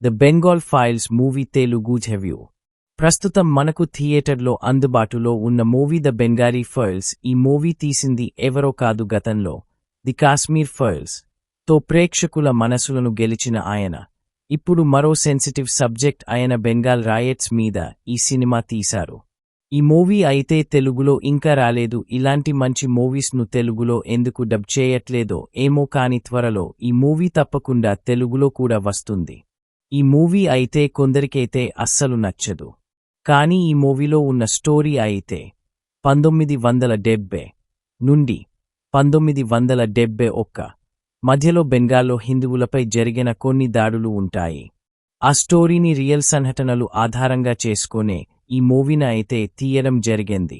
The Bengal files movie Telugu review. ప్రస్తుతం మనకు థియేటర్లో అందుబాటులో ఉన్న మూవీ ద బెంగాలీ ఫైల్స్. ఈ మూవీ తీసింది ఎవరో కాదు, గతంలో ది కాశ్మీర్ ఫైల్స్ తో ప్రేక్షకుల మనసులను గెలిచిన ఆయన ఇప్పుడు మరో సెన్సిటివ్ సబ్జెక్ట్ అయిన బెంగాల్ రాయట్స్ మీద ఈ సినిమా తీశారు. ఈ మూవీ అయితే తెలుగులో ఇంకా రాలేదు. ఇలాంటి మంచి మూవీస్ ను తెలుగులో ఎందుకు డబ్ చేయట్లేదో ఏమో కానీ త్వరలో ఈ మూవీ తప్పకుండా తెలుగులో కూడా వస్తుంది. ఈ మూవీ అయితే కొందరికైతే అస్సలు నచ్చదు. కానీ ఈ మూవీలో ఉన్న స్టోరీ అయితే 1970 నుండి 1971 మధ్యలో బెంగాల్లో హిందువులపై జరిగిన కొన్ని దాడులు ఉంటాయి. ఆ స్టోరీని రియల్ సంఘటనలు ఆధారంగా చేసుకునే ఈ మూవీని అయితే తీయడం జరిగింది.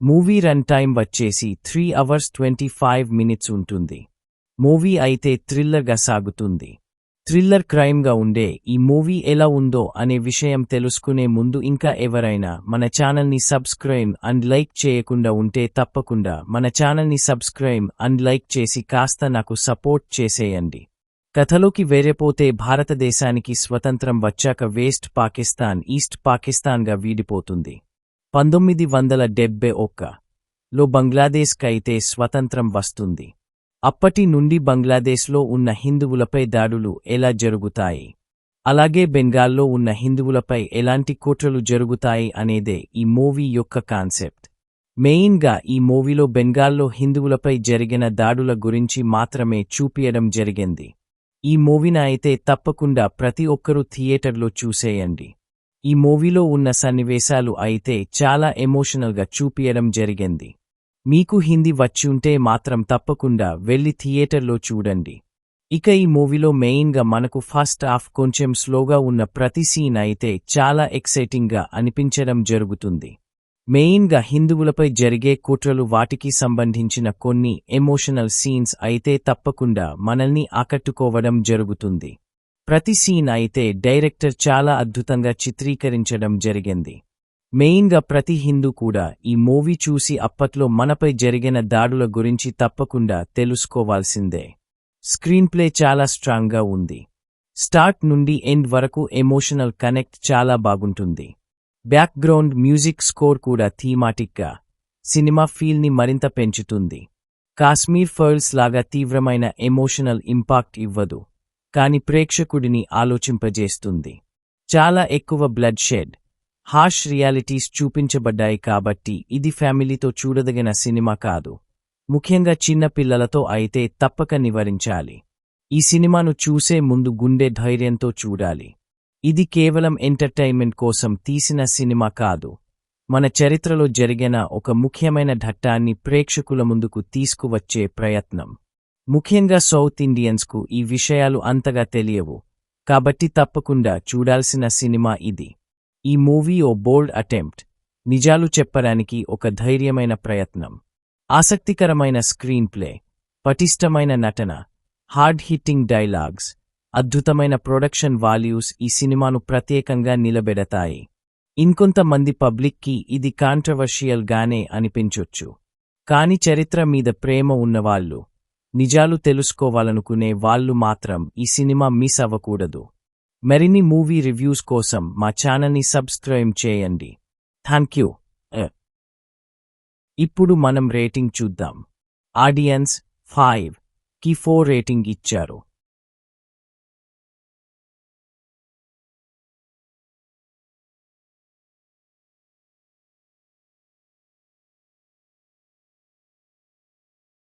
మూవీ రన్ టైం వచ్చేసి 3 hours 25 minutes ఉంటుంది. మూవీ అయితే థ్రిల్లర్గా సాగుతుంది. థ్రిల్లర్ క్రైమ్గా ఉండే ఈ మూవీ ఎలా ఉందో అనే విషయం తెలుసుకునే ముందు ఇంకా ఎవరైనా మన ఛానల్ని సబ్స్క్రైబ్ అండ్ లైక్ చేయకుండా ఉంటే తప్పకుండా మన ఛానల్ని సబ్స్క్రైబ్ అండ్ లైక్ చేసి కాస్త నాకు సపోర్ట్ చేసేయండి. కథలోకి వేరేపోతే భారతదేశానికి స్వతంత్రం వచ్చాక వెస్ట్ పాకిస్తాన్ ఈస్ట్ పాకిస్తాన్గా వీడిపోతుంది. 1971లో బంగ్లాదేశ్కైతే స్వతంత్రం వస్తుంది. అప్పటి నుండి బంగ్లాదేశ్లో ఉన్న హిందువులపై దాడులు ఎలా జరుగుతాయి, అలాగే బెంగాల్లో ఉన్న హిందువులపై ఎలాంటి కుట్రలు జరుగుతాయి అనేదే ఈ మూవీ యొక్క కాన్సెప్ట్. మెయిన్గా ఈ మూవీలో బెంగాల్లో హిందువులపై జరిగిన దాడుల గురించి మాత్రమే చూపియడం జరిగింది. ఈ మూవీని అయితే తప్పకుండా ప్రతి ఒక్కరూ థియేటర్లో చూసేయండి. ఈ మూవీలో ఉన్న సన్నివేశాలు అయితే చాలా ఎమోషనల్గా చూపియడం జరిగింది. మీకు హిందీ వచ్చుంటే మాత్రం తప్పకుండా వెళ్లి థియేటర్లో చూడండి. ఇక ఈ మూవీలో మెయిన్గా మనకు ఫస్ట్ హాఫ్ కొంచెం స్లోగా ఉన్న ప్రతి సీన్ అయితే చాలా ఎక్సైటింగ్గా అనిపించడం జరుగుతుంది. మెయిన్గా హిందువులపై జరిగే కుట్రలు వాటికి సంబంధించిన కొన్ని ఎమోషనల్ సీన్స్ అయితే తప్పకుండా మనల్ని ఆకట్టుకోవడం జరుగుతుంది. ప్రతి సీన్ అయితే డైరెక్టర్ చాలా అద్భుతంగా చిత్రీకరించడం జరిగింది. మెయిన్గా ప్రతి హిందూ కూడా ఈ మూవీ చూసి అప్పట్లో మనపై జరిగిన దాడుల గురించి తప్పకుండా తెలుసుకోవాల్సిందే. స్క్రీన్ ప్లే చాలా స్ట్రాంగ్గా ఉంది. స్టార్ట్ నుండి ఎండ్ వరకు ఎమోషనల్ కనెక్ట్ చాలా బాగుంటుంది. బ్యాక్గ్రౌండ్ మ్యూజిక్ స్కోర్ కూడా థీమాటిక్గా సినిమా ఫీల్ని మరింత పెంచుతుంది. కాశ్మీర్ ఫైల్స్ లాగా తీవ్రమైన ఎమోషనల్ ఇంపాక్ట్ ఇవ్వదు, కాని ప్రేక్షకుడిని ఆలోచింపజేస్తుంది. చాలా ఎక్కువ బ్లడ్ షెడ్, హార్ష్ రియాలిటీస్ చూపించబడ్డాయి కాబట్టి ఇది ఫ్యామిలీతో చూడదగిన సినిమా కాదు. ముఖ్యంగా చిన్న పిల్లలతో అయితే తప్పక నివారించాలి. ఈ సినిమాను చూసే ముందు గుండె ధైర్యంతో చూడాలి. ఇది కేవలం ఎంటర్టైన్మెంట్ కోసం తీసిన సినిమా కాదు. మన చరిత్రలో జరిగిన ఒక ముఖ్యమైన ఘట్టాన్ని ప్రేక్షకుల ముందుకు తీసుకువచ్చే ప్రయత్నం. ముఖ్యంగా సౌత్ ఇండియన్స్కు ఈ విషయాలు అంతగా తెలియవు, కాబట్టి తప్పకుండా చూడాల్సిన సినిమా ఇది. ఈ మూవీ ఓ బోల్డ్ అటెంప్ట్, నిజాలు చెప్పడానికి ఒక ధైర్యమైన ప్రయత్నం. ఆసక్తికరమైన స్క్రీన్ ప్లే, పటిష్టమైన నటన, హార్డ్ హిట్టింగ్ డైలాగ్స్, అద్భుతమైన ప్రొడక్షన్ వాల్యూస్ ఈ సినిమాను ప్రత్యేకంగా నిలబెడతాయి. ఇంకొంతమంది పబ్లిక్కి ఇది కాంట్రవర్షియల్ గానే అనిపించొచ్చు, కాని చరిత్ర మీద ప్రేమ ఉన్నవాళ్లు, నిజాలు తెలుసుకోవాలనుకునే వాళ్ళు మాత్రం ఈ సినిమా మిస్ అవ్వకూడదు. మరిన్ని మూవీ రివ్యూస్ కోసం మా ఛానల్ని సబ్స్క్రైబ్ చేయండి. Thank you. ఇప్పుడు మనం రేటింగ్ చూద్దాం. ఆడియన్స్ 5కి 4 రేటింగ్ ఇచ్చారు.